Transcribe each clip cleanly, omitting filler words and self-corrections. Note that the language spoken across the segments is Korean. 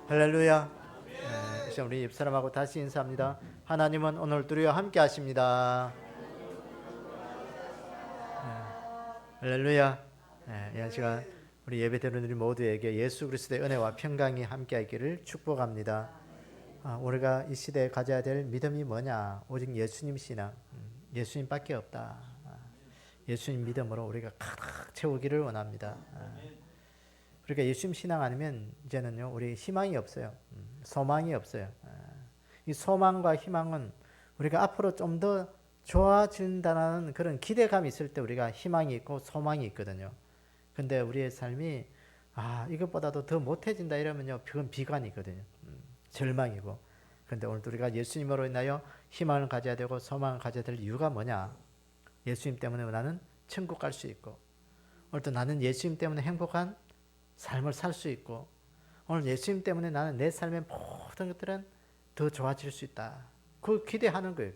할렐루야. 이 시간 우리 옆사람하고 다시 인사합니다. 하나님은 오늘도 우리와 함께 하십니다. 할렐루야. 이 시간 우리 예배드리는 우리 모두에게 예수 그리스도의 은혜와 평강이 함께하기를 축복합니다. 우리가 이 시대에 가져야 될 믿음이 뭐냐? 오직 예수님 신앙, 예수님밖에 없다. 예수님 믿음으로 우리가 가득 채우기를 원합니다. 그러니까 예수님 신앙 아니면 이제는요 우리 희망이 없어요. 소망이 없어요. 이 소망과 희망은 우리가 앞으로 좀 더 좋아진다는 그런 기대감이 있을 때 우리가 희망이 있고 소망이 있거든요. 근데 우리의 삶이 이것보다도 더 못해진다 이러면요 그건 비관이거든요. 절망이고. 근데 오늘 우리가 예수님으로 인하여 희망을 가져야 되고 소망을 가져야 될 이유가 뭐냐? 예수님 때문에 나는 천국 갈 수 있고, 오늘도 나는 예수님 때문에 행복한 삶을 살 수 있고, 오늘 예수님 때문에 나는 내 삶의 모든 것들은 더 좋아질 수 있다. 그걸 기대하는 거예요.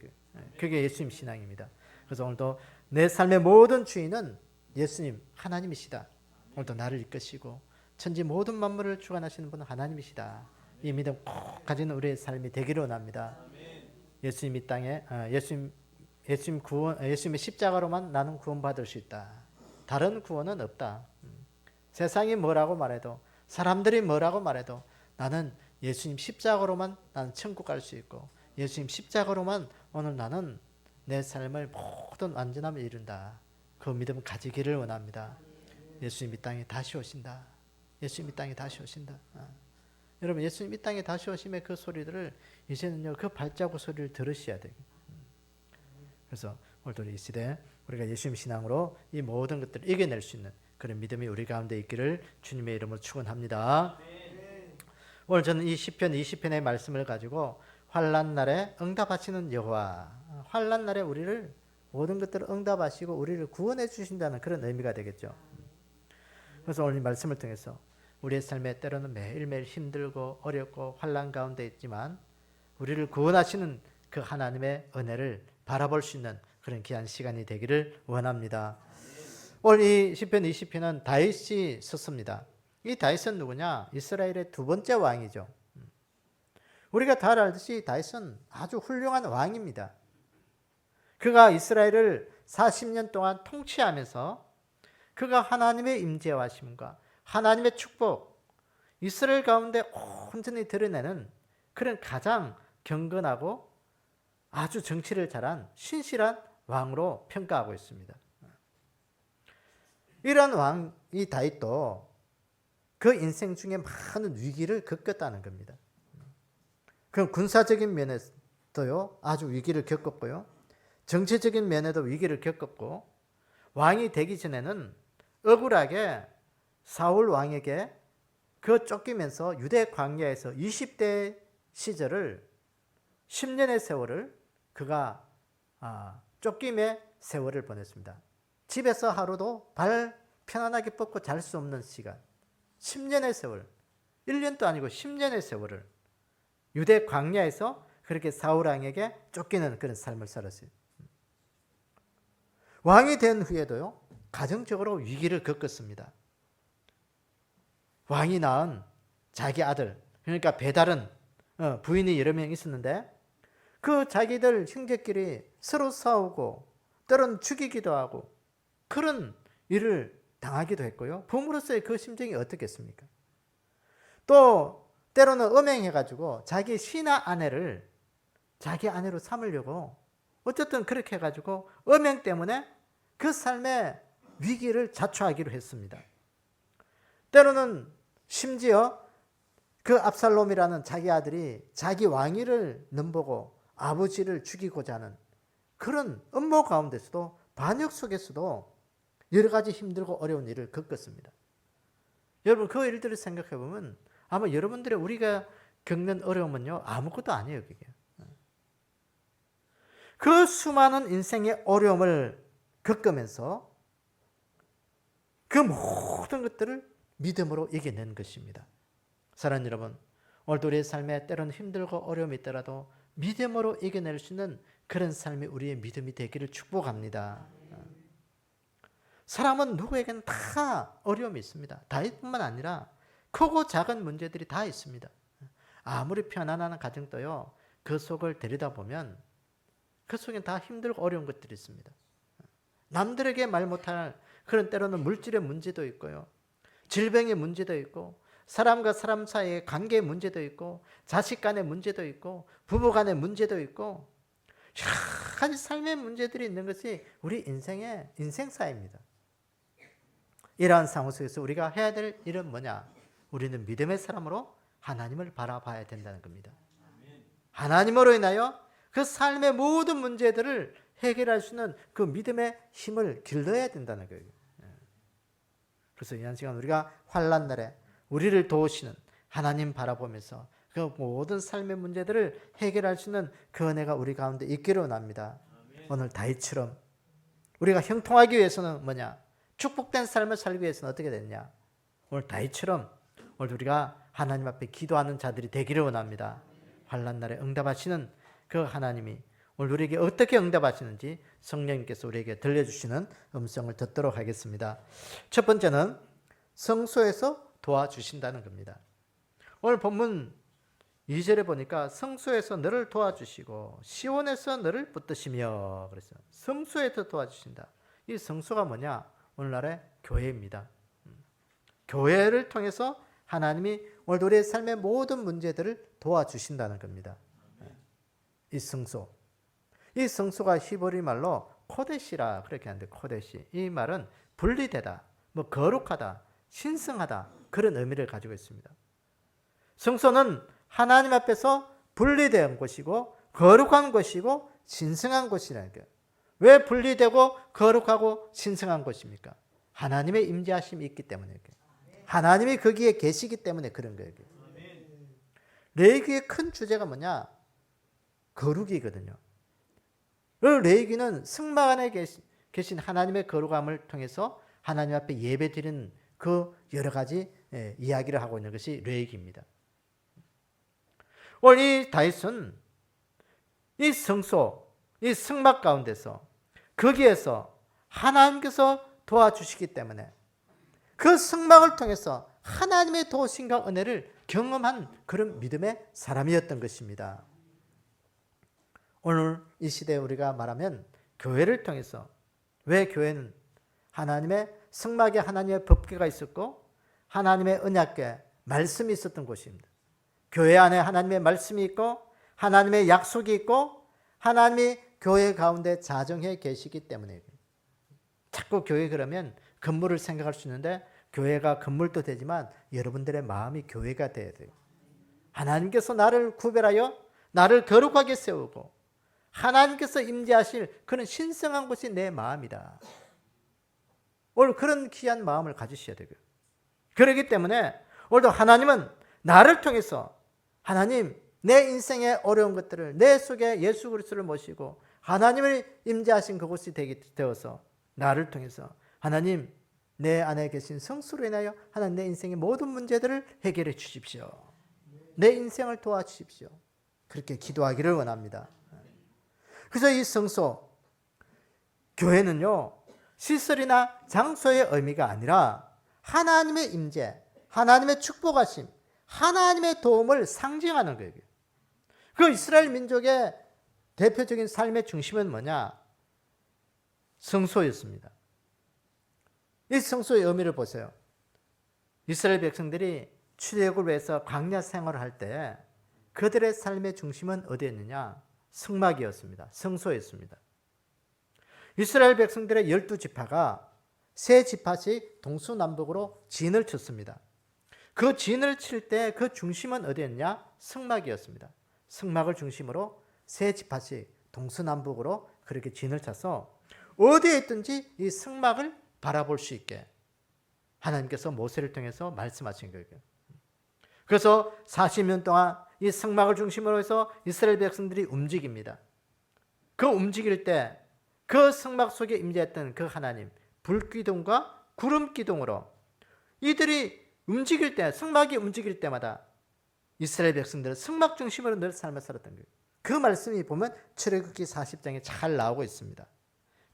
그게 예수님 신앙입니다. 그래서 오늘도 내 삶의 모든 주인은 예수님 하나님이시다. 오늘도 나를 이끄시고 천지 모든 만물을 주관하시는 분은 하나님이시다. 이 믿음 꼭 가지는 우리의 삶이 되기를 원합니다. 예수님 이 땅에 예수님의 십자가로만 나는 구원받을 수 있다. 다른 구원은 없다. 세상이 뭐라고 말해도, 사람들이 뭐라고 말해도 나는 예수님 십자가로만 나는 천국 갈 수 있고, 예수님 십자가로만 오늘 나는 내 삶을 모든 완전함을 이룬다. 그 믿음 가지기를 원합니다. 예수님 이 땅에 다시 오신다. 예수님 이 땅에 다시 오신다. 여러분, 예수님 이 땅에 다시 오심의 그 소리들을 이제는요 그 발자국 소리를 들으셔야 돼요. 그래서 오늘도 이 시대 우리가 예수님 신앙으로 이 모든 것들을 이겨낼 수 있는 그런 믿음이 우리 가운데 있기를 주님의 이름으로 축원합니다. 오늘 저는 이 시편 20편의 말씀을 가지고 환난 날에 응답하시는 여호와, 환난 날에 우리를 모든 것들을 응답하시고 우리를 구원해 주신다는 그런 의미가 되겠죠. 그래서 오늘 이 말씀을 통해서 우리의 삶에 때로는 매일매일 힘들고 어렵고 환난 가운데 있지만 우리를 구원하시는 그 하나님의 은혜를 바라볼 수 있는 그런 귀한 시간이 되기를 원합니다. 오늘 이 시편 20편은 다윗이 썼습니다. 이 다윗은 누구냐? 이스라엘의 두 번째 왕이죠. 우리가 다 알듯이 다윗은 아주 훌륭한 왕입니다. 그가 이스라엘을 40년 동안 통치하면서 그가 하나님의 임재와 하심과 하나님의 축복, 이스라엘 가운데 온전히 드러내는 그런 가장 경건하고 아주 정치를 잘한 신실한 왕으로 평가하고 있습니다. 이런 왕이 다윗도 그 인생 중에 많은 위기를 겪었다는 겁니다. 그 군사적인 면에서요 아주 위기를 겪었고요, 정치적인 면에도 위기를 겪었고, 왕이 되기 전에는 억울하게 사울 왕에게 그 쫓기면서 유대 광야에서 20대 시절을 10년의 세월을 그가 쫓김의 세월을 보냈습니다. 집에서 하루도 발 편안하게 뻗고 잘 수 없는 시간, 10년의 세월, 1년도 아니고 10년의 세월을 유대 광야에서 그렇게 사울 왕에게 쫓기는 그런 삶을 살았어요. 왕이 된 후에도요 가정적으로 위기를 겪었습니다. 왕이 낳은 자기 아들, 그러니까 배다른 부인이 여러 명 있었는데 그 자기들 형제끼리 서로 싸우고 때로는 죽이기도 하고 그런 일을 당하기도 했고요. 부모로서의 그 심정이 어떻겠습니까? 또 때로는 음행해가지고 자기 신하 아내를 자기 아내로 삼으려고 어쨌든 그렇게 해가지고 음행 때문에 그 삶의 위기를 자초하기로 했습니다. 때로는 심지어 그 압살롬이라는 자기 아들이 자기 왕위를 넘보고 아버지를 죽이고자 하는 그런 음모 가운데서도, 반역 속에서도 여러 가지 힘들고 어려운 일을 겪었습니다. 여러분 그 일들을 생각해 보면 아마 여러분들의 우리가 겪는 어려움은요 아무것도 아니에요. 그게. 그 수많은 인생의 어려움을 겪으면서 그 모든 것들을 믿음으로 이겨낸 것입니다. 사랑하는 여러분, 오늘도 우리의 삶에 때로는 힘들고 어려움이 있더라도 믿음으로 이겨낼 수 있는 그런 삶이 우리의 믿음이 되기를 축복합니다. 사람은 누구에게는 다 어려움이 있습니다. 다윗뿐만 아니라 크고 작은 문제들이 다 있습니다. 아무리 편안한 가정도요, 그 속을 들여다보면 그 속엔 다 힘들고 어려운 것들이 있습니다. 남들에게 말 못할 그런 때로는 물질의 문제도 있고요. 질병의 문제도 있고 사람과 사람 사이의 관계의 문제도 있고 자식 간의 문제도 있고 부부 간의 문제도 있고 여러 가지 삶의 문제들이 있는 것이 우리 인생의 인생사입니다. 이러한 상황 속에서 우리가 해야 될 일은 뭐냐? 우리는 믿음의 사람으로 하나님을 바라봐야 된다는 겁니다. 하나님으로 인하여 그 삶의 모든 문제들을 해결할 수 있는 그 믿음의 힘을 길러야 된다는 거예요. 그래서 이 한 시간 우리가 환난 날에 우리를 도우시는 하나님 바라보면서 그 모든 삶의 문제들을 해결할 수 있는 그 은혜가 우리 가운데 있기를 원합니다. 오늘 다윗처럼 우리가 형통하기 위해서는 뭐냐? 축복된 삶을 살기 위해서는 어떻게 됐냐? 오늘 다윗처럼 오늘 우리가 하나님 앞에 기도하는 자들이 되기를 원합니다. 환난 날에 응답하시는 그 하나님이 오늘 우리에게 어떻게 응답하시는지 성령님께서 우리에게 들려주시는 음성을 듣도록 하겠습니다. 첫 번째는 성소에서 도와주신다는 겁니다. 오늘 본문 2절에 보니까 성소에서 너를 도와주시고 시온에서 너를 붙드시며 그랬어요. 성소에서 도와주신다. 이 성소가 뭐냐? 오늘날의 교회입니다. 교회를 통해서 하나님이 오늘 우리의 삶의 모든 문제들을 도와주신다는 겁니다. 이 성소. 이 성소가 히브리 말로 코데시라 그렇게 하는데 코데시. 이 말은 분리되다, 뭐 거룩하다, 신성하다 그런 의미를 가지고 있습니다. 성소는 하나님 앞에서 분리된 곳이고 거룩한 곳이고 신성한 곳이라는 거예요. 왜 분리되고 거룩하고 신성한 곳입니까? 하나님의 임재하심이 있기 때문에 하나님이 거기에 계시기 때문에 그런 거예요. 레위기의 큰 주제가 뭐냐? 거룩이거든요. 레위기는 성막 안에 계신 하나님의 거룩함을 통해서 하나님 앞에 예배드리는 그 여러 가지 이야기를 하고 있는 것이 레위기입니다. 오늘 이 다윗은 이 성소, 이 성막 가운데서 거기에서 하나님께서 도와주시기 때문에 그 성막을 통해서 하나님의 도우심과 은혜를 경험한 그런 믿음의 사람이었던 것입니다. 오늘 이 시대에 우리가 말하면 교회를 통해서 왜 교회는 하나님의 성막에 하나님의 법궤가 있었고 하나님의 언약궤 말씀이 있었던 곳입니다. 교회 안에 하나님의 말씀이 있고 하나님의 약속이 있고 하나님이 교회 가운데 자정해 계시기 때문에 자꾸 교회 그러면 건물을 생각할 수 있는데 교회가 건물도 되지만 여러분들의 마음이 교회가 돼야 돼요. 하나님께서 나를 구별하여 나를 거룩하게 세우고 하나님께서 임재하실 그런 신성한 곳이 내 마음이다. 오늘 그런 귀한 마음을 가지셔야 되고요. 그렇기 때문에 오늘도 하나님은 나를 통해서 하나님 내 인생의 어려운 것들을 내 속에 예수 그리스도를 모시고 하나님을 임재하신 그곳이 되어서 나를 통해서 하나님 내 안에 계신 성수로 인하여 하나님 내 인생의 모든 문제들을 해결해 주십시오. 내 인생을 도와주십시오. 그렇게 기도하기를 원합니다. 그래서 이 성소, 교회는요 시설이나 장소의 의미가 아니라 하나님의 임재, 하나님의 축복하심, 하나님의 도움을 상징하는 거예요. 그 이스라엘 민족의 대표적인 삶의 중심은 뭐냐? 성소였습니다. 이 성소의 의미를 보세요. 이스라엘 백성들이 출애굽을 위해서 광야 생활을 할 때 그들의 삶의 중심은 어디였느냐? 성막이었습니다. 성소였습니다. 이스라엘 백성들의 12지파가 세 지파씩 동서남북으로 진을 쳤습니다. 그 진을 칠 때 그 중심은 어디였냐? 성막이었습니다. 성막을 중심으로 세 지파씩 동서남북으로 그렇게 진을 쳐서 어디에 있든지 이 성막을 바라볼 수 있게 하나님께서 모세를 통해서 말씀하신 거예요. 그래서 40년 동안 이 성막을 중심으로 해서 이스라엘 백성들이 움직입니다. 그 움직일 때 그 성막 속에 임재했던 그 하나님 불기둥과 구름기둥으로 이들이 움직일 때 성막이 움직일 때마다 이스라엘 백성들은 성막 중심으로 늘 삶을 살았던 거예요. 그 말씀이 보면 출애굽기 40장에 잘 나오고 있습니다.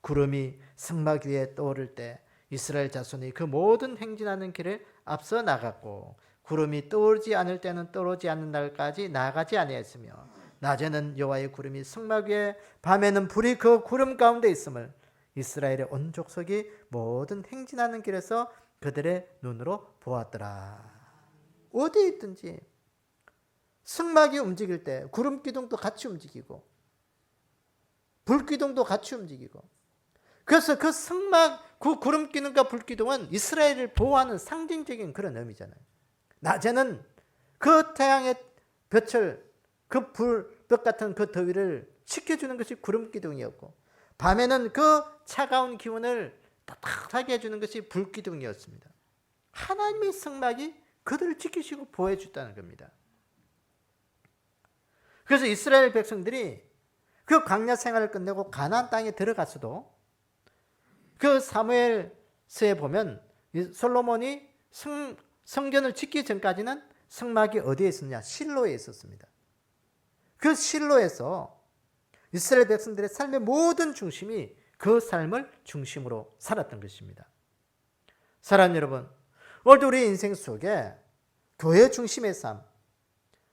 구름이 성막 위에 떠오를 때 이스라엘 자손이 그 모든 행진하는 길을 앞서 나갔고 구름이 떠오르지 않을 때는 떠오르지 않는 날까지 나가지 아니하였으며 낮에는 여호와의 구름이 성막 위에 밤에는 불이 그 구름 가운데 있음을 이스라엘의 온 족속이 모든 행진하는 길에서 그들의 눈으로 보았더라. 어디에 있든지 성막이 움직일 때 구름 기둥도 같이 움직이고 불 기둥도 같이 움직이고, 그래서 그 성막, 그 구름 기둥과 불 기둥은 이스라엘을 보호하는 상징적인 그런 의미잖아요. 낮에는 그 태양의 볕을, 그 불볕 같은 그 더위를 식혀주는 것이 구름 기둥이었고, 밤에는 그 차가운 기운을 따뜻하게 해주는 것이 불 기둥이었습니다. 하나님의 성막이 그들을 지키시고 보호해 줬다는 겁니다. 그래서 이스라엘 백성들이 그 광야 생활을 끝내고 가나안 땅에 들어갔어도 그 사무엘서에 보면 솔로몬이 성전을 짓기 전까지는 성막이 어디에 있었냐? 실로에 있었습니다. 그 실로에서 이스라엘 백성들의 삶의 모든 중심이 그 삶을 중심으로 살았던 것입니다. 사랑하는 여러분, 오늘도 우리 인생 속에 교회 중심의 삶,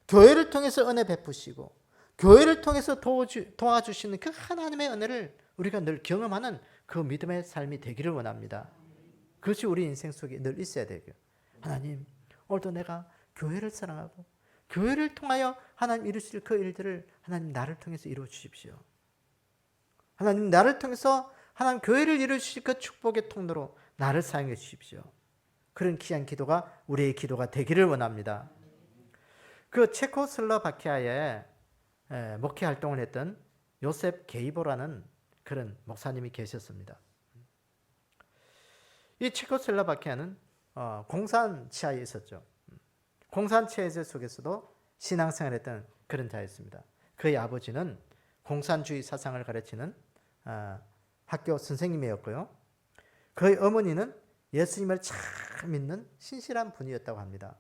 교회를 통해서 은혜 베푸시고 교회를 통해서 도와주시는 그 하나님의 은혜를 우리가 늘 경험하는 그 믿음의 삶이 되기를 원합니다. 그것이 우리 인생 속에 늘 있어야 되고요. 하나님, 오늘도 내가 교회를 사랑하고 교회를 통하여 하나님 이루실 그 일들을 하나님 나를 통해서 이루어 주십시오. 하나님 나를 통해서 하나님 교회를 이루실 그 축복의 통로로 나를 사용해 주십시오. 그런 귀한 기도가 우리의 기도가 되기를 원합니다. 그 체코슬로바키아에 목회 활동을 했던 요셉 게이보라는 그런 목사님이 계셨습니다. 이 체코슬로바키아는 공산치하에 있었죠. 공산체제 속에서도 신앙생활을 했던 그런 자였습니다. 그의 아버지는 공산주의 사상을 가르치는 학교 선생님이었고요. 그의 어머니는 예수님을 잘 믿는 신실한 분이었다고 합니다.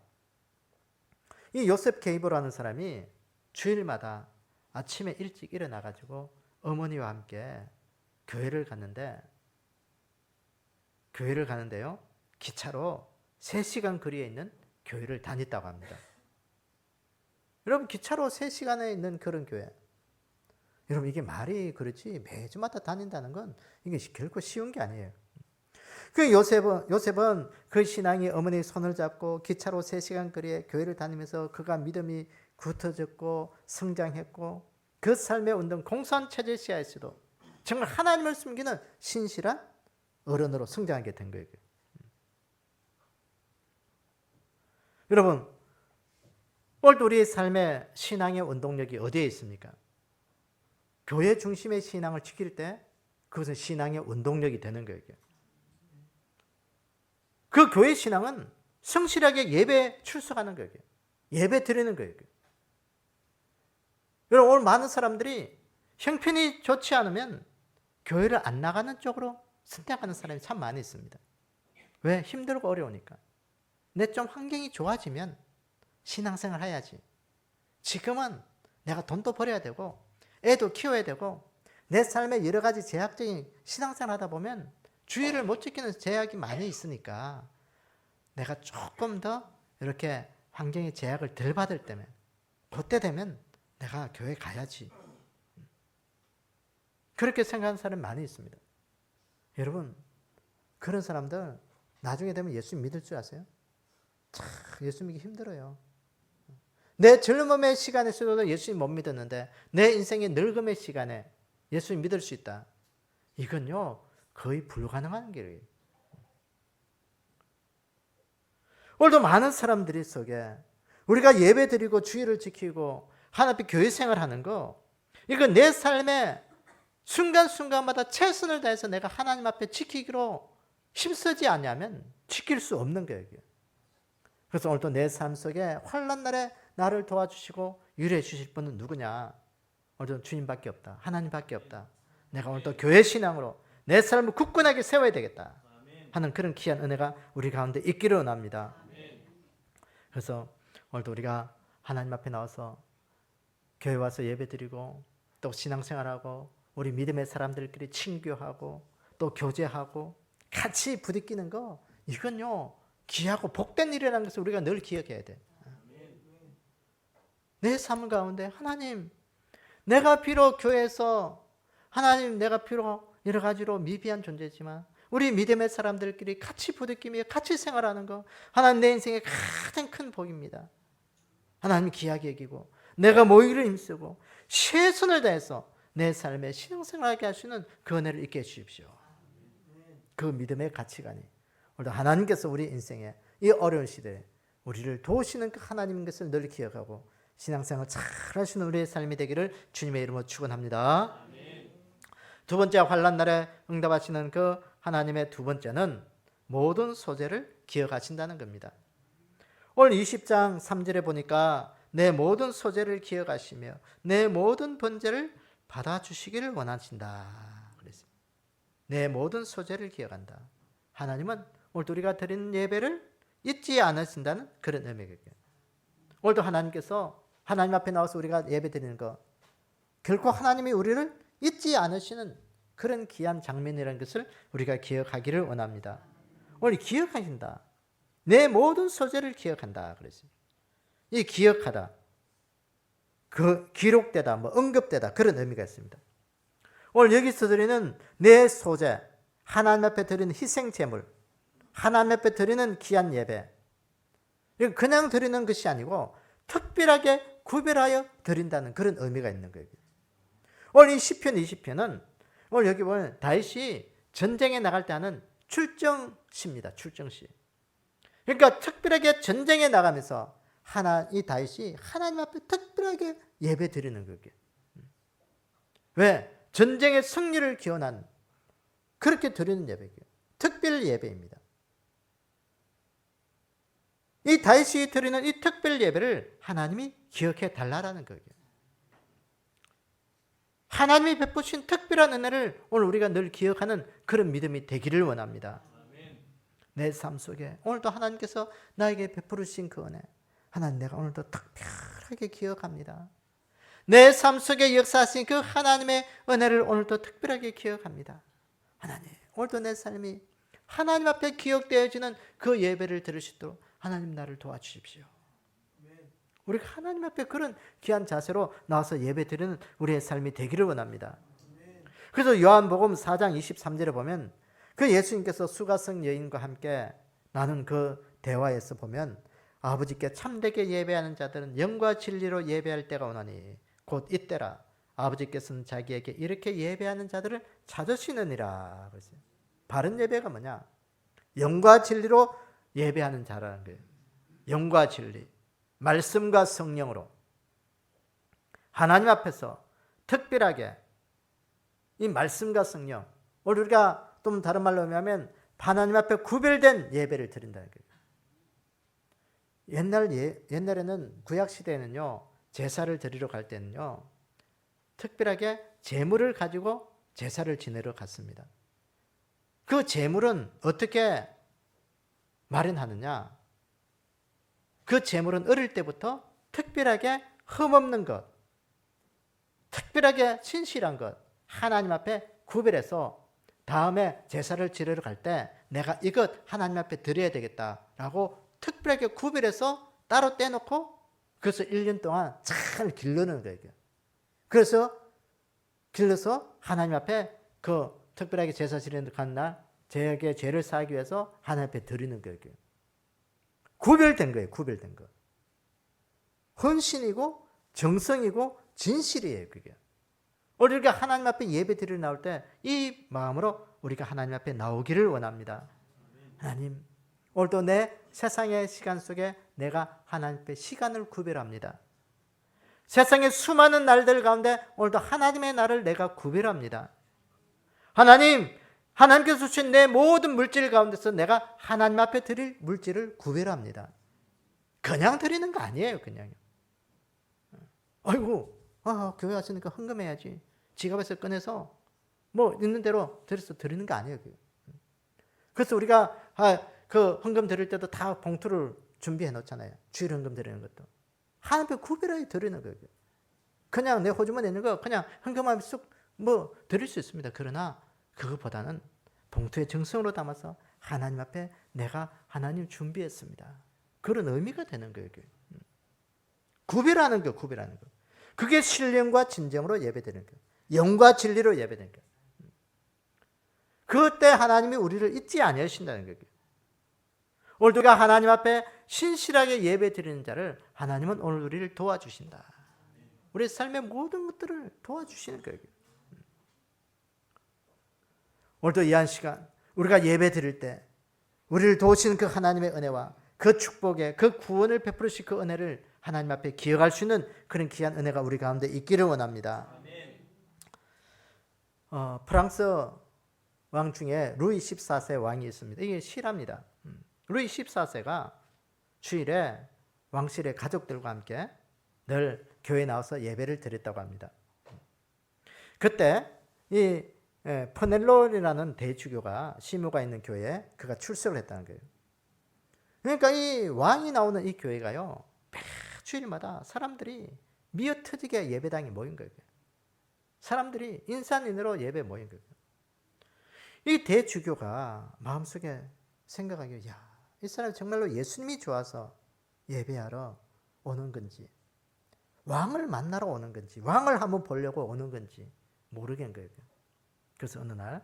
이 요셉 게이보라는 사람이 주일마다 아침에 일찍 일어나가지고 어머니와 함께 교회를 가는데요. 기차로 3시간 거리에 있는 교회를 다녔다고 합니다. 여러분, 기차로 3시간에 있는 그런 교회. 여러분, 이게 말이 그렇지 매주마다 다닌다는 건 이게 결코 쉬운 게 아니에요. 그 요셉은 그 신앙이 어머니의 손을 잡고 기차로 3시간 거리에 교회를 다니면서 그가 믿음이 굳어졌고 성장했고 그 삶의 운동 공산체제 시야에서도 정말 하나님을 숨기는 신실한 어른으로 성장하게 된 거예요. 여러분, 오늘도 우리의 삶의 신앙의 운동력이 어디에 있습니까? 교회 중심의 신앙을 지킬 때 그것은 신앙의 운동력이 되는 거예요. 그 교회 신앙은 성실하게 예배 출석하는 거예요. 예배 드리는 거예요. 여러분, 오늘 많은 사람들이 형편이 좋지 않으면 교회를 안 나가는 쪽으로 선택하는 사람이 참 많이 있습니다. 왜? 힘들고 어려우니까. 내 좀 환경이 좋아지면 신앙생활 해야지. 지금은 내가 돈도 벌어야 되고 애도 키워야 되고 내 삶에 여러 가지 제약적인 신앙생활 하다 보면 주의를 못 지키는 제약이 많이 있으니까 내가 조금 더 이렇게 환경의 제약을 덜 받을 때면 그때 되면 내가 교회 가야지. 그렇게 생각하는 사람이 많이 있습니다. 여러분, 그런 사람들 나중에 되면 예수 믿을 줄 아세요? 참 예수 믿기 힘들어요. 내 젊음의 시간에서도 예수님 못 믿었는데 내 인생의 늙음의 시간에 예수님 믿을 수 있다. 이건요 거의 불가능한 길이에요. 오늘도 많은 사람들이 속에 우리가 예배 드리고 주의를 지키고 하나님 앞에 교회 생활하는 거, 이거 내 삶에 순간순간마다 최선을 다해서 내가 하나님 앞에 지키기로 힘쓰지 않냐면 지킬 수 없는 거예요. 그래서 오늘도 내 삶 속에 환난 날에 나를 도와주시고 유래해 주실 분은 누구냐? 오늘도 주님밖에 없다. 하나님밖에 없다. 내가 오늘도 교회 신앙으로 내 삶을 굳건하게 세워야 되겠다 하는 그런 귀한 은혜가 우리 가운데 있기를 원합니다. 그래서 오늘도 우리가 하나님 앞에 나와서 교회 와서 예배드리고 또 신앙생활하고 우리 믿음의 사람들끼리 친교하고 또 교제하고 같이 부딪히는 거, 이건요 귀하고 복된 일이라는 것을 우리가 늘 기억해야 돼. 내 삶 가운데 하나님, 내가 비록 교회에서 하나님, 내가 비록 여러 가지로 미비한 존재지만 우리 믿음의 사람들끼리 같이 부대끼며 같이 생활하는 거 하나님 내 인생의 가장 큰 복입니다. 하나님 귀하게 여기고 내가 모이기를 힘쓰고 최선을 다해서 내 삶에 신앙생활하게 하시는 그 은혜를 있게 해주십시오. 그 믿음의 가치관이 오늘도 하나님께서 우리 인생에 이 어려운 시대에 우리를 도우시는 그 하나님인 것을 늘 기억하고 신앙생활 잘 하시는 우리의 삶이 되기를 주님의 이름으로 축원합니다. 두 번째, 환난 날에 응답하시는 그 하나님의 두 번째는 모든 소재를 기억하신다는 겁니다. 오늘 20장 3절에 보니까 내 모든 소재를 기억하시며 내 모든 번제를 받아주시기를 원하신다 그랬습니다. 내 모든 소재를 기억한다. 하나님은 오늘 우리가 드리는 예배를 잊지 않으신다는 그런 의미겠죠. 오늘도 하나님께서 하나님 앞에 나와서 우리가 예배 드리는 거 결코 하나님이 우리를 잊지 않으시는 그런 귀한 장면이라는 것을 우리가 기억하기를 원합니다. 오늘 기억하신다. 내 모든 소재를 기억한다 그랬어요. 이 기억하다, 그 기록되다, 언급되다 그런 의미가 있습니다. 오늘 여기서 드리는 내 소재, 하나님 앞에 드리는 희생 제물, 하나님 앞에 드리는 귀한 예배, 이건 그냥 드리는 것이 아니고 특별하게 구별하여 드린다는 그런 의미가 있는 거예요. 오늘 이 시편 20편은 오늘 여기 보면 다윗이 전쟁에 나갈 때 하는 출정시입니다. 출정시. 그러니까 특별하게 전쟁에 나가면서 이 다윗이 하나님 앞에 특별하게 예배 드리는 거예요. 왜? 전쟁의 승리를 기원한 그렇게 드리는 예배예요. 특별 예배입니다. 이 다윗이 드리는 이 특별 예배를 하나님이 기억해 달라라는 거예요. 하나님이 베푸신 특별한 은혜를 오늘 우리가 늘 기억하는 그런 믿음이 되기를 원합니다. 내 삶 속에 오늘도 하나님께서 나에게 베푸신 그 은혜, 하나님 내가 오늘도 특별하게 기억합니다. 내 삶 속에 역사하신 그 하나님의 은혜를 오늘도 특별하게 기억합니다. 하나님, 오늘도 내 삶이 하나님 앞에 기억되어지는 그 예배를 드릴 수 있도록 하나님 나를 도와주십시오. 우리가 하나님 앞에 그런 귀한 자세로 나와서 예배 드리는 우리의 삶이 되기를 원합니다. 그래서 요한복음 4장 23절에 보면 그 예수님께서 수가성 여인과 함께 나눈 그 대화에서 보면 아버지께 참되게 예배하는 자들은 영과 진리로 예배할 때가 오나니 곧 이때라. 아버지께서는 자기에게 이렇게 예배하는 자들을 찾으시느니라. 바른 예배가 뭐냐? 영과 진리로 예배하는 자라는 거예요. 영과 진리, 말씀과 성령으로 하나님 앞에서 특별하게 이 말씀과 성령, 오늘 우리가 좀 다른 말로 하면 하나님 앞에 구별된 예배를 드린다는 거예요. 옛날에는 구약 시대에는요, 제사를 드리러 갈 때는요, 특별하게 제물을 가지고 제사를 지내러 갔습니다. 그 제물은 어떻게 마련하느냐? 그 제물은 어릴 때부터 특별하게 흠없는 것, 특별하게 신실한 것, 하나님 앞에 구별해서 다음에 제사를 지내러 갈 때 내가 이것 하나님 앞에 드려야 되겠다라고 특별하게 구별해서 따로 떼놓고 그래서 1년 동안 잘 길르는 거예요. 그래서 길러서 하나님 앞에 그 특별하게 제사 지내러 간 날 제에게 죄를 사하기 위해서 하나님 앞에 드리는 거예요. 구별된 거예요. 구별된 거. 헌신이고 정성이고 진실이에요. 그게. 우리가 하나님 앞에 예배 드리러 나올 때 이 마음으로 우리가 하나님 앞에 나오기를 원합니다. 하나님, 오늘도 내 세상의 시간 속에 내가 하나님 앞에 시간을 구별합니다. 세상의 수많은 날들 가운데 오늘도 하나님의 날을 내가 구별합니다. 하나님, 하나님께서 주신 내 모든 물질 가운데서 내가 하나님 앞에 드릴 물질을 구별합니다. 그냥 드리는 거 아니에요. 그냥요. 아이고, 교회 왔으니까 헌금해야지. 지갑에서 꺼내서 있는 대로 드리는 거 아니에요. 그래서 우리가 그 헌금 드릴 때도 다 봉투를 준비해 놓잖아요. 주일 헌금 드리는 것도. 하나님 앞에 구별하여 드리는 거예요. 그냥 내 호주머니에 있는 거 그냥 헌금하면 쑥 드릴 수 있습니다. 그러나 그것보다는 봉투에 정성으로 담아서 하나님 앞에 내가 하나님 준비했습니다. 그런 의미가 되는 거예요. 구별하는 거, 구별하는 거. 그게 신령과 진정으로 예배되는 거예요. 영과 진리로 예배되는 거예요. 그때 하나님이 우리를 잊지 아니하신다는 거예요. 오늘 우리가 하나님 앞에 신실하게 예배 드리는 자를 하나님은 오늘 우리를 도와주신다. 우리 삶의 모든 것들을 도와주시는 거예요. 오늘도 이 한 시간 우리가 예배 드릴 때 우리를 도우시는 그 하나님의 은혜와 그 축복의 그 구원을 베풀으실 그 은혜를 하나님 앞에 기억할 수 있는 그런 귀한 은혜가 우리 가운데 있기를 원합니다. 프랑스 왕 중에 루이 14세 왕이 있습니다. 이게 실화입니다. 루이 14세가 주일에 왕실의 가족들과 함께 늘 교회에 나와서 예배를 드렸다고 합니다. 그때 이 퍼넬로라는 대주교가 시무가 있는 교회에 그가 출석을 했다는 거예요. 그러니까 이 왕이 나오는 이 교회가요, 매 주일마다 사람들이 미어터지게 예배당에 모인 거예요. 사람들이 인산인으로 예배 모인 거예요. 이 대주교가 마음속에 생각하기에, 야, 이 사람이 정말로 예수님이 좋아서 예배하러 오는 건지, 왕을 만나러 오는 건지, 왕을 한번 보려고 오는 건지 모르겠는 거예요. 그래서 어느 날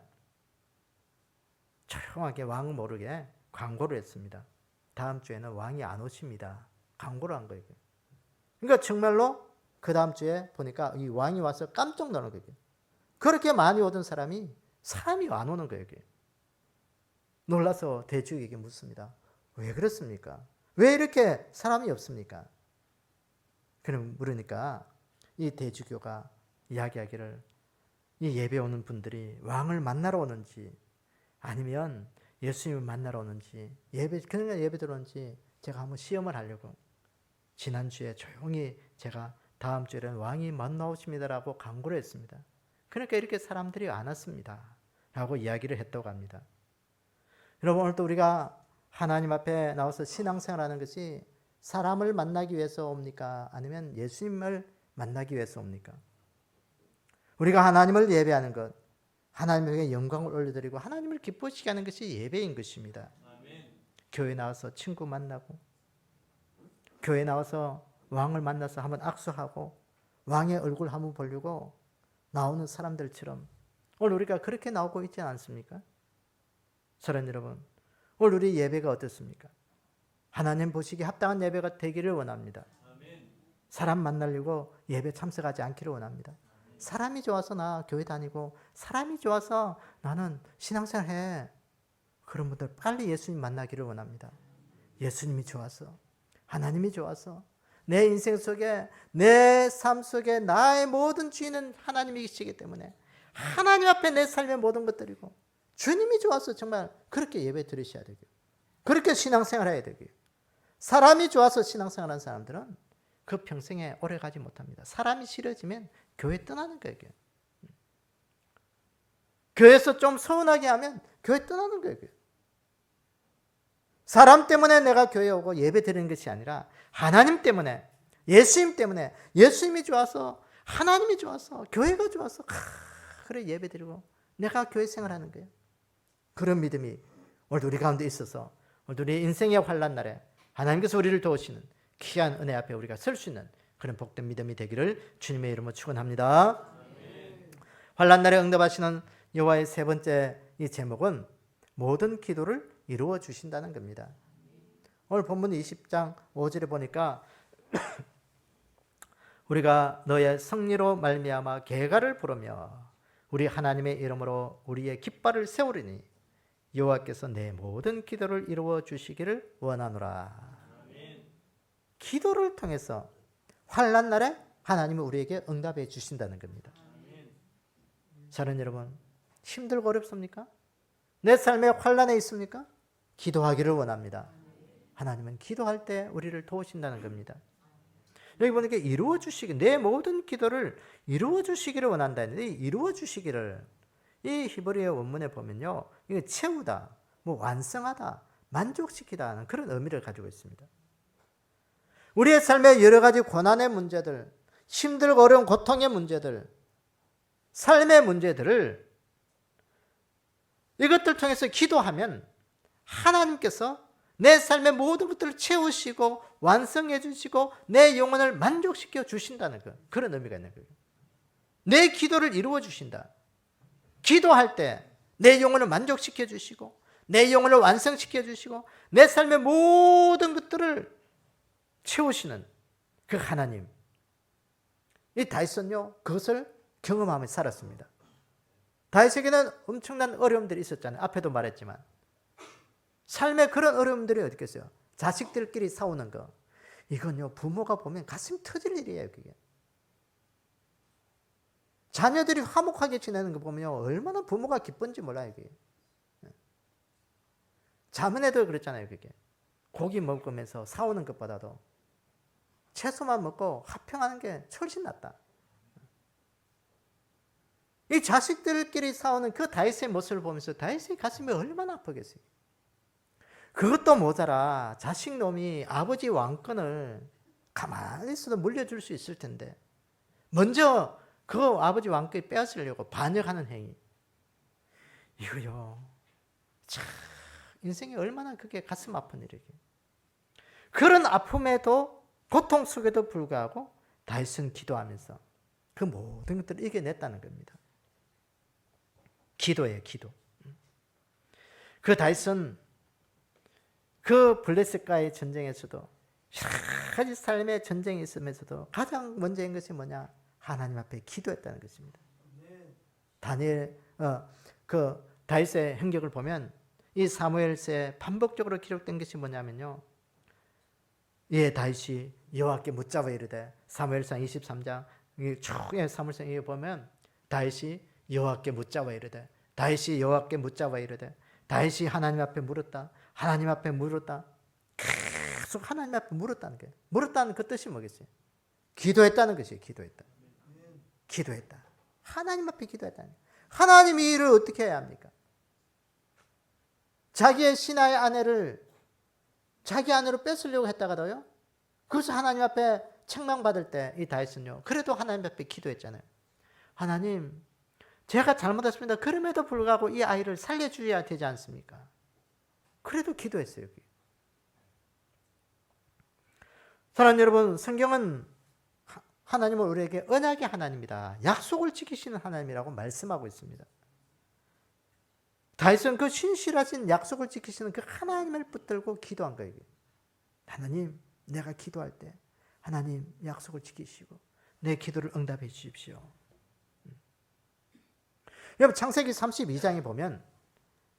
조용하게 왕 모르게 광고를 했습니다. 다음 주에는 왕이 안 오십니다. 광고를 한 거예요. 그러니까 정말로 그 다음 주에 보니까 이 왕이 와서 깜짝 놀란 거예요. 그렇게 많이 오던 사람이 안 오는 거예요. 놀라서 대주교에게 묻습니다. 왜 그렇습니까? 왜 이렇게 사람이 없습니까? 그럼 물으니까 이 대주교가 이야기하기를, 이 예배 오는 분들이 왕을 만나러 오는지 아니면 예수님을 만나러 오는지 그냥 예배 들어오는지 제가 한번 시험을 하려고 지난주에 조용히 제가 다음 주에는 왕이 만나오십니다라고 광고를 했습니다. 그러니까 이렇게 사람들이 안 왔습니다 라고 이야기를 했다고 합니다. 여러분, 오늘도 우리가 하나님 앞에 나와서 신앙생활하는 것이 사람을 만나기 위해서 옵니까? 아니면 예수님을 만나기 위해서 옵니까? 우리가 하나님을 예배하는 것, 하나님에게 영광을 올려드리고 하나님을 기쁘시게 하는 것이 예배인 것입니다. 아멘. 교회 나와서 친구 만나고, 교회 나와서 왕을 만나서 한번 악수하고 왕의 얼굴 한번 보려고 나오는 사람들처럼 오늘 우리가 그렇게 나오고 있지 않습니까? 사랑하는 여러분, 오늘 우리 예배가 어떻습니까? 하나님 보시기에 합당한 예배가 되기를 원합니다. 아멘. 사람 만나려고 예배 참석하지 않기를 원합니다. 사람이 좋아서 나 교회 다니고, 사람이 좋아서 나는 신앙생활 해, 그런 분들 빨리 예수님 만나기를 원합니다. 예수님이 좋아서, 하나님이 좋아서, 내 인생 속에, 내 삶 속에 나의 모든 주인은 하나님이시기 때문에 하나님 앞에 내 삶의 모든 것들이고, 주님이 좋아서 정말 그렇게 예배 드리셔야 되고요. 그렇게 신앙생활 해야 되고요. 사람이 좋아서 신앙생활하는 사람들은 그 평생에 오래 가지 못합니다. 사람이 싫어지면 교회 떠나는 거예요. 교회에서 좀 서운하게 하면 교회 떠나는 거예요. 사람 때문에 내가 교회에 오고 예배 드리는 것이 아니라 하나님 때문에, 예수님 때문에, 예수님이 좋아서, 하나님이 좋아서, 교회가 좋아서 그래 예배 드리고 내가 교회 생활하는 거예요. 그런 믿음이 오늘 우리 가운데 있어서 오늘 우리 인생의 환난 날에 하나님께서 우리를 도우시는 귀한 은혜 앞에 우리가 설 수 있는 그런 복된 믿음이 되기를 주님의 이름으로 축원합니다. 환난 날에 응답하시는 여호와의 세 번째 이 제목은 모든 기도를 이루어 주신다는 겁니다. 오늘 본문 20장 5절에 보니까 우리가 너의 승리로 말미암아 계가를 부르며 우리 하나님의 이름으로 우리의 깃발을 세우리니 여호와께서 내 모든 기도를 이루어 주시기를 원하노라. 기도를 통해서 환난 날에 하나님은 우리에게 응답해 주신다는 겁니다. 사랑하는 여러분, 힘들고 어렵습니까? 내 삶에 환난에 있습니까? 기도하기를 원합니다. 하나님은 기도할 때 우리를 도우신다는 겁니다. 여기 보니까 이루어 주시기, 내 모든 기도를 이루어 주시기를 원한다 했는데, 이루어 주시기를 이 히브리어 원문에 보면요, 이거 채우다, 완성하다, 만족시키다 하는 그런 의미를 가지고 있습니다. 우리의 삶의 여러 가지 고난의 문제들, 힘들고 어려운 고통의 문제들, 삶의 문제들을 이것들 통해서 기도하면 하나님께서 내 삶의 모든 것들을 채우시고 완성해 주시고 내 영혼을 만족시켜 주신다는 그런 의미가 있는 거예요. 내 기도를 이루어 주신다. 기도할 때 내 영혼을 만족시켜 주시고 내 영혼을 완성시켜 주시고 내 삶의 모든 것들을 채우시는 그 하나님. 이 다윗은요, 그것을 경험하며 살았습니다. 다윗에게는 엄청난 어려움들이 있었잖아요. 앞에도 말했지만 삶에 그런 어려움들이 어디 있겠어요? 자식들끼리 싸우는 거. 이건요, 부모가 보면 가슴 터질 일이에요. 그게. 자녀들이 화목하게 지내는 거 보면요, 얼마나 부모가 기쁜지 몰라요. 그게. 자매네도 그랬잖아요. 그게. 고기 먹으면서 싸우는 것보다도 채소만 먹고 화평하는 게 훨씬 낫다. 이 자식들끼리 싸우는 그 다윗의 모습을 보면서 다윗의 가슴이 얼마나 아프겠어요. 그것도 모자라 자식 놈이 아버지 왕권을 가만히 있어도 물려줄 수 있을 텐데 먼저 그 아버지 왕권을 빼앗으려고 반역하는 행위. 이거요, 참 인생이 얼마나 그게 가슴 아픈 일이에요. 그런 아픔에도 고통 속에도 불구하고 다윗은 기도하면서 그 모든 것들을 이겨냈다는 겁니다. 기도예요, 기도. 그 다윗은 그 블레셋과의 전쟁에서도 여러 가지 삶의 전쟁이 있으면서도 가장 먼저인 것이 뭐냐? 하나님 앞에 기도했다는 것입니다. 다니엘 그 다윗의 행적을 보면 이 사무엘서에 반복적으로 기록된 것이 뭐냐면요. 예, 다윗이 여호와께 묻자와 이르되 사무엘상 23장 초에 사무엘상에 보면 다윗이 여호와께 묻자와 이르되 다윗이 여호와께 묻자와 이르되 다윗이 하나님 앞에 물었다. 하나님 앞에 물었다. 계속 하나님 앞에 물었다는 거예요. 물었다는 그 뜻이 뭐겠어요? 기도했다는 것이에요. 기도했다. 기도했다. 하나님 앞에 기도했다. 하나님이 이 일을 어떻게 해야 합니까? 자기의 신하의 아내를 자기 아내로 뺏으려고 했다가도요. 그래서 하나님 앞에 책망받을 때 이 다윗은요. 그래도 하나님 앞에 기도했잖아요. 하나님, 제가 잘못했습니다. 그럼에도 불구하고 이 아이를 살려주어야 되지 않습니까? 그래도 기도했어요. 사랑하는 여러분, 성경은 하나님은 우리에게 언약의 하나님이다. 약속을 지키시는 하나님이라고 말씀하고 있습니다. 다윗은 그 신실하신 약속을 지키시는 그 하나님을 붙들고 기도한 거예요. 하나님, 내가 기도할 때 하나님 약속을 지키시고 내 기도를 응답해 주십시오. 여러분, 창세기 32장에 보면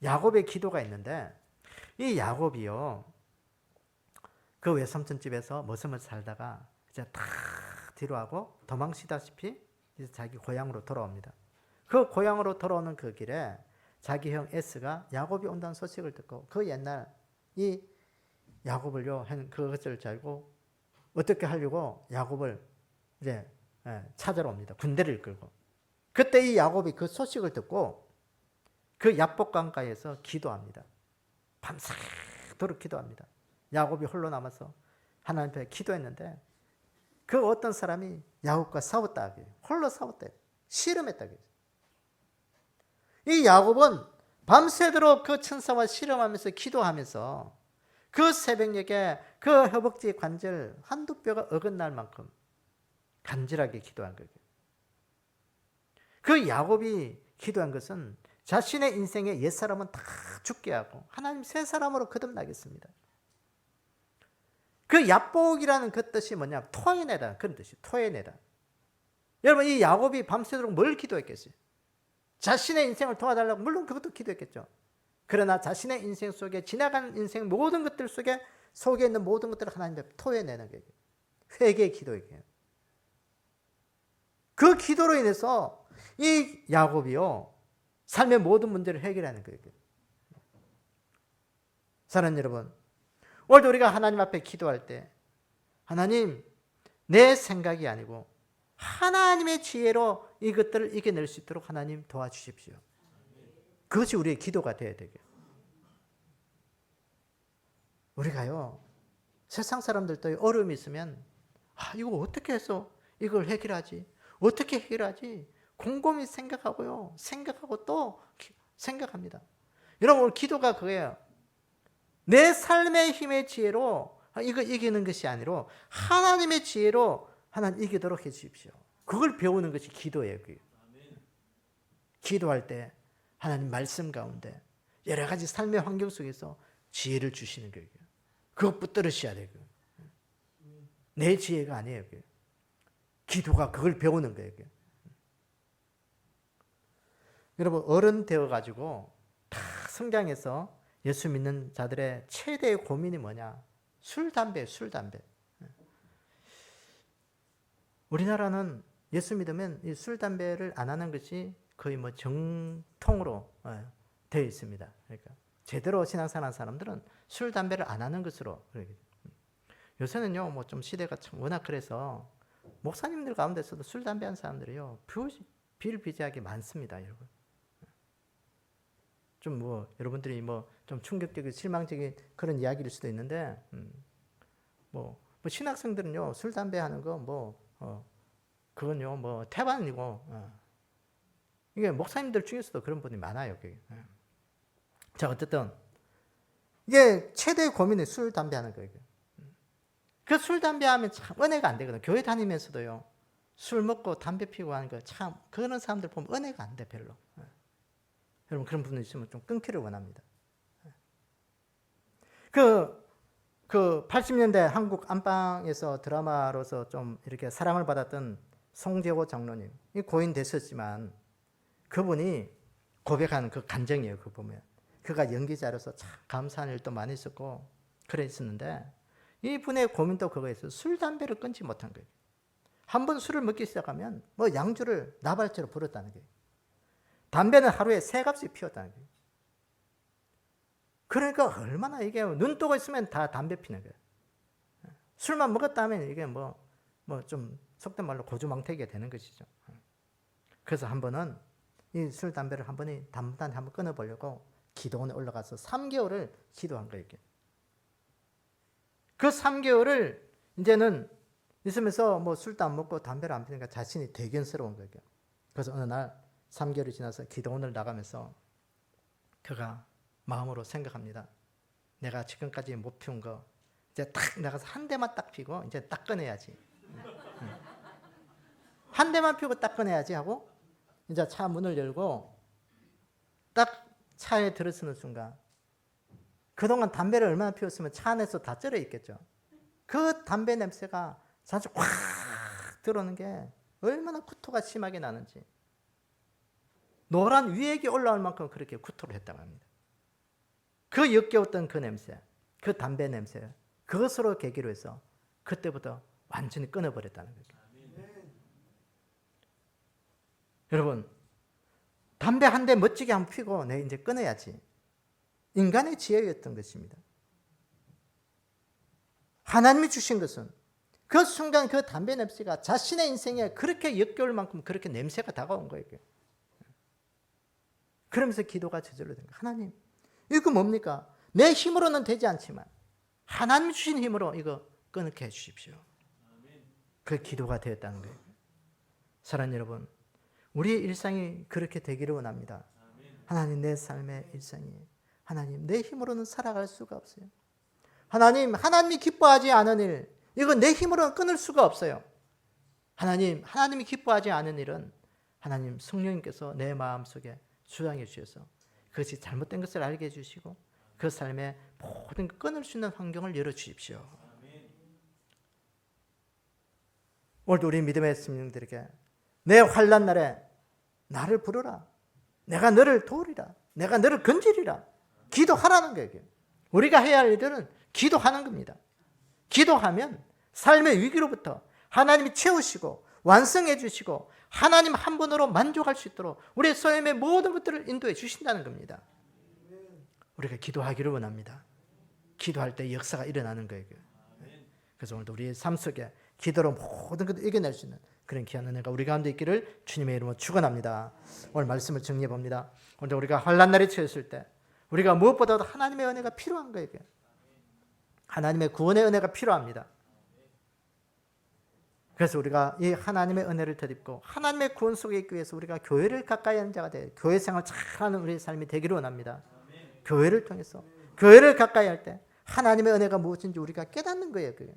야곱의 기도가 있는데 이 야곱이요, 그 외삼촌 집에서 머슴을 살다가 이제 다 뒤로 하고 도망치다시피 이제 자기 고향으로 돌아옵니다. 그 고향으로 돌아오는 그 길에 자기 형 에스가 야곱이 온다는 소식을 듣고 그 옛날 이 야곱을요, 그것을 알고 어떻게 하려고 야곱을 이제 찾으러 옵니다. 군대를 이끌고. 그때 이 야곱이 그 소식을 듣고 그 야복강가에서 기도합니다. 밤새도록 기도합니다. 야곱이 홀로 남아서 하나님 앞에 기도했는데 그 어떤 사람이 야곱과 싸웠다 하게요. 홀로 싸웠다. 씨름했다 하게요. 이 야곱은 밤새도록 그 천사와 씨름하면서 기도하면서 그 새벽녘에 그 허벅지 관절 한두 뼈가 어긋날 만큼 간절하게 기도한 거예요. 그 야곱이 기도한 것은 자신의 인생의 옛사람은 다 죽게 하고 하나님 새 사람으로 거듭나겠습니다. 그 야복이라는 그 뜻이 뭐냐? 토해내다. 그런 뜻이 토해내다. 여러분, 이 야곱이 밤새도록 뭘 기도했겠어요? 자신의 인생을 도와달라고 물론 그것도 기도했겠죠. 그러나 자신의 인생 속에 지나간 인생 모든 것들 속에 있는 모든 것들을 하나님 앞에 토해내는 거예요. 회개의 기도예요. 그 기도로 인해서 이 야곱이요, 삶의 모든 문제를 해결하는 거예요. 사랑하는 여러분, 오늘도 우리가 하나님 앞에 기도할 때 하나님, 내 생각이 아니고 하나님의 지혜로 이것들을 이겨낼 수 있도록 하나님 도와주십시오. 그것이 우리의 기도가 되어야 되게. 우리가요, 세상 사람들도 어려움이 있으면 이거 어떻게 해서 이걸 해결하지? 어떻게 해결하지? 곰곰이 생각하고요. 생각하고 또 생각합니다. 여러분, 오늘 기도가 그거예요. 내 삶의 힘의 지혜로 이거 이기는 것이 아니라 하나님의 지혜로 하나님 이기도록 해 주십시오. 그걸 배우는 것이 기도예요. 기도할 때 하나님 말씀 가운데 여러 가지 삶의 환경 속에서 지혜를 주시는 거예요. 그거 붙들으셔야 돼요. 내 지혜가 아니에요. 기도가 그걸 배우는 거예요. 여러분 어른 되어가지고 다 성장해서 예수 믿는 자들의 최대의 고민이 뭐냐? 술, 담배. 우리나라는 예수 믿으면 이 술, 담배를 안 하는 것이 거의 뭐 정통으로 되어 있습니다. 그러니까 제대로 신앙생활 하는 사람들은 술, 담배를 안 하는 것으로. 요새는요, 뭐 좀 시대가 참 워낙 그래서 목사님들 가운데서도 술, 담배 하는 사람들이요, 비일비재하게 많습니다, 여러분. 좀 뭐 여러분들이 뭐 좀 충격적이고 실망적인 그런 이야기일 수도 있는데, 뭐 신학생들은요, 술, 담배 하는 거 그건요, 뭐 태반이고, 이게 목사님들 중에서도 그런 분이 많아요. 자, 어쨌든 이게 최대의 고민이 술, 담배 하는 거예요. 그 술, 담배 하면 참 은혜가 안 되거든. 교회 다니면서도요, 술 먹고 담배 피우고 하는 거 참, 그런 사람들 보면 은혜가 안 돼, 별로. 여러분, 그런 분들 있으면 좀 끊기를 원합니다. 그 80년대 한국 안방에서 드라마로서 좀 이렇게 사랑을 받았던 송재호 장로님, 이 고인 되셨지만 그분이 고백하는 그 간증이에요. 그거 보면 그가 연기자로서 참 감사한 일도 많이 있었고 그랬었는데, 이분의 고민도 그거였어요. 술, 담배를 끊지 못한 거예요. 한번 술을 먹기 시작하면 뭐 양주를 나발처럼 불었다는 거예요. 담배는 하루에 3갑씩 피웠다는 거예요. 그러니까 얼마나 이게 눈 뜨고 있으면 다 담배 피는 거예요. 술만 먹었다 하면 이게 뭐 좀 속된 말로 고주망태기가 되는 것이죠. 그래서 한 번은 이 술, 담배를 단단히 한번 끊어보려고 기도원에 올라가서 3개월을 기도한 거예요. 그 3개월을 이제는 있으면서 뭐 술도 안 먹고 담배를 안 피니까 자신이 대견스러운 거예요. 그래서 어느 날 3개월이 지나서 기도원을 나가면서 그가 마음으로 생각합니다. 내가 지금까지 못 피운 거 이제 딱 나가서 한 대만 딱 피고 이제 딱 꺼내야지. 한 대만 피우고 딱 꺼내야지 하고 이제 차 문을 열고 딱 차에 들어서는 순간, 그동안 담배를 얼마나 피웠으면 차 안에서 다 쩔어 있겠죠. 그 담배 냄새가 자주 확 들어오는 게 얼마나 구토가 심하게 나는지, 노란 위액이 올라올 만큼 그렇게 구토를 했다고 합니다. 그 역겨웠던 그 냄새, 그 담배 냄새, 그것으로 계기로 해서 그때부터 완전히 끊어버렸다는 거죠. 여러분, 담배 한 대 멋지게 한번 피고 내 이제 끊어야지. 인간의 지혜였던 것입니다. 하나님이 주신 것은 그 순간 그 담배 냄새가 자신의 인생에 그렇게 역겨울 만큼 그렇게 냄새가 다가온 거예요. 그러면서 기도가 저절로 된 거예요. 하나님, 이거 뭡니까? 내 힘으로는 되지 않지만 하나님 주신 힘으로 이거 끊게 해주십시오. 그 기도가 되었다는 거예요. 사랑하는 여러분, 우리의 일상이 그렇게 되기를 원합니다. 하나님, 내 삶의 일상이 하나님 내 힘으로는 살아갈 수가 없어요. 하나님이 기뻐하지 않은 일, 이건 내 힘으로는 끊을 수가 없어요. 하나님이 기뻐하지 않은 일은 하나님 성령님께서 내 마음속에 주장해 주셔서 그것이 잘못된 것을 알게 해주시고 그 삶에 모든 끊을 수 있는 환경을 열어주십시오. 오늘도 우리 믿음의 성령들에게 내 환난 날에 나를 부르라, 내가 너를 도우리라, 내가 너를 건지리라, 기도하라는 거예요. 우리가 해야 할 일들은 기도하는 겁니다. 기도하면 삶의 위기로부터 하나님이 채우시고 완성해 주시고 하나님 한 분으로 만족할 수 있도록 우리의 삶의 모든 것들을 인도해 주신다는 겁니다. 우리가 기도하기를 원합니다. 기도할 때 역사가 일어나는 거예요. 그래서 오늘도 우리의 삶 속에 기도로 모든 것을 이겨낼 수 있는 그런 귀한 은혜가 우리 가운데 있기를 주님의 이름으로 축원합니다. 오늘 말씀을 정리해 봅니다. 오늘 우리가 환난 날에 처했을 때 우리가 무엇보다도 하나님의 은혜가 필요한 거예요. 하나님의 구원의 은혜가 필요합니다. 그래서 우리가 이 하나님의 은혜를 덧입고 하나님의 구원 속에 있기 위해서 우리가 교회를 가까이 하는 자가 되어 교회 생활 잘하는 우리의 삶이 되기를 원합니다. 교회를 통해서 교회를 가까이 할 때 하나님의 은혜가 무엇인지 우리가 깨닫는 거예요. 그게.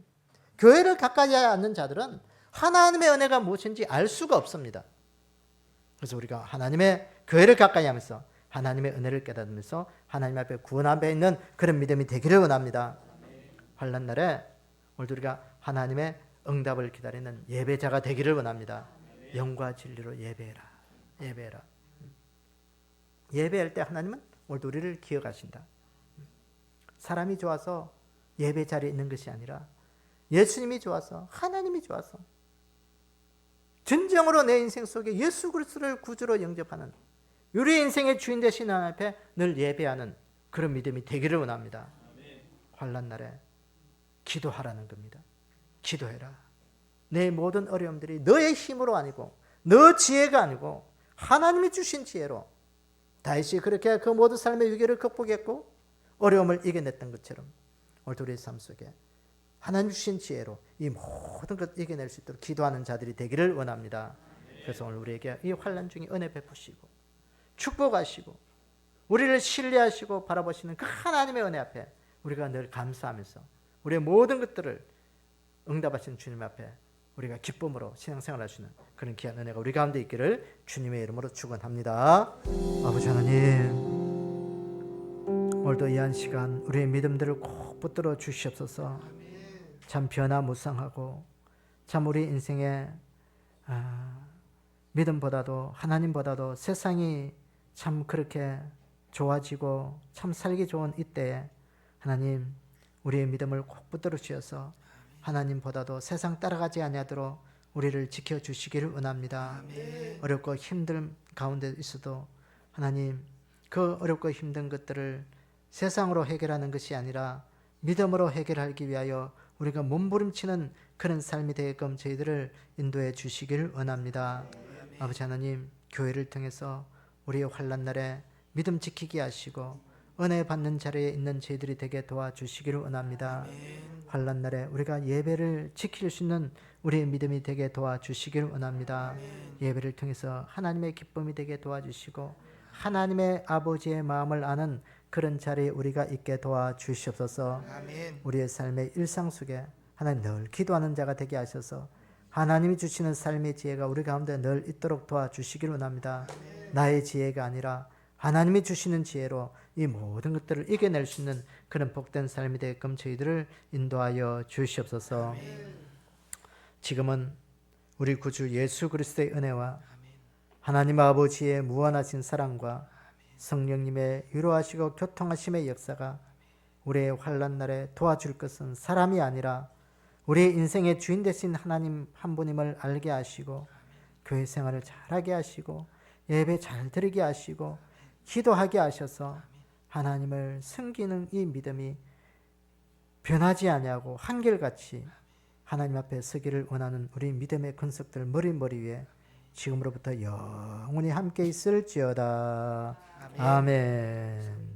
교회를 가까이 하지 않는 자들은 하나님의 은혜가 무엇인지 알 수가 없습니다. 그래서 우리가 하나님의 교회를 가까이 하면서 하나님의 은혜를 깨닫으면서 하나님 앞에 구원 앞에 있는 그런 믿음이 되기를 원합니다. 환난 날에 오늘 우리가 하나님의 응답을 기다리는 예배자가 되기를 원합니다. 영과 진리로 예배해라. 예배해라. 예배할 때 하나님은 오늘도 우리를 기억하신다. 사람이 좋아서 예배 자리에 있는 것이 아니라 예수님이 좋아서, 하나님이 좋아서 진정으로 내 인생 속에 예수 그리스도를 구주로 영접하는, 우리 인생의 주인 되신 하나님 앞에 늘 예배하는 그런 믿음이 되기를 원합니다. 환난 날에 기도하라는 겁니다. 기도해라. 내 모든 어려움들이 너의 힘으로 아니고 너 지혜가 아니고 하나님이 주신 지혜로, 다윗이 그렇게 그 모든 삶의 위기를 극복했고 어려움을 이겨냈던 것처럼 오늘 우리의 삶 속에 하나님 주신 지혜로 이 모든 것 이겨낼 수 있도록 기도하는 자들이 되기를 원합니다. 그래서 오늘 우리에게 이 환난 중에 은혜 베푸시고 축복하시고 우리를 신뢰하시고 바라보시는 그 하나님의 은혜 앞에 우리가 늘 감사하면서 우리의 모든 것들을 응답하시는 주님 앞에 우리가 기쁨으로 신앙생활할 수 있는 그런 귀한 은혜가 우리 가운데 있기를 주님의 이름으로 축원합니다. 아버지 하나님, 오늘도 이 한 시간 우리의 믿음들을 꼭 붙들어 주시옵소서. 참 변화무쌍하고 참 우리 인생의 믿음보다도 하나님보다도 세상이 참 그렇게 좋아지고 참 살기 좋은 이때에 하나님 우리의 믿음을 꼭 붙들어 주셔서 하나님보다도 세상 따라가지 아니하도록 우리를 지켜주시기를 원합니다. 어렵고 힘든 가운데 있어도 하나님 그 어렵고 힘든 것들을 세상으로 해결하는 것이 아니라 믿음으로 해결하기 위하여 우리가 몸부림치는 그런 삶이 되게끔 저희들을 인도해 주시기를 원합니다. 아버지 하나님, 교회를 통해서 우리의 환난 날에 믿음 지키게 하시고 은혜 받는 자리에 있는 저희들이 되게 도와주시기를 원합니다. 환난 날에 우리가 예배를 지킬 수 있는 우리의 믿음이 되게 도와주시기를 원합니다. 예배를 통해서 하나님의 기쁨이 되게 도와주시고 하나님의 아버지의 마음을 아는 그런 자리에 우리가 있게 도와주시옵소서. 우리의 삶의 일상 속에 하나님 늘 기도하는 자가 되게 하셔서 하나님이 주시는 삶의 지혜가 우리 가운데 늘 있도록 도와주시기를 원합니다. 나의 지혜가 아니라 하나님이 주시는 지혜로 이 모든 것들을 이겨낼 수 있는 그런 복된 삶이 되게끔 저희들을 인도하여 주시옵소서. 지금은 우리 구주 예수 그리스도의 은혜와 하나님 아버지의 무한하신 사랑과 성령님의 위로하시고 교통하심의 역사가 우리의 환난 날에 도와줄 것은 사람이 아니라 우리의 인생의 주인 되신 하나님 한 분임을 알게 하시고 교회 생활을 잘하게 하시고 예배 잘 드리게 하시고 기도하게 하셔서 하나님을 섬기는 이 믿음이 변하지 아니하고 한결같이 하나님 앞에 서기를 원하는 우리 믿음의 근석들 머리 위에 지금으로부터 영원히 함께 있을지어다. 아멘.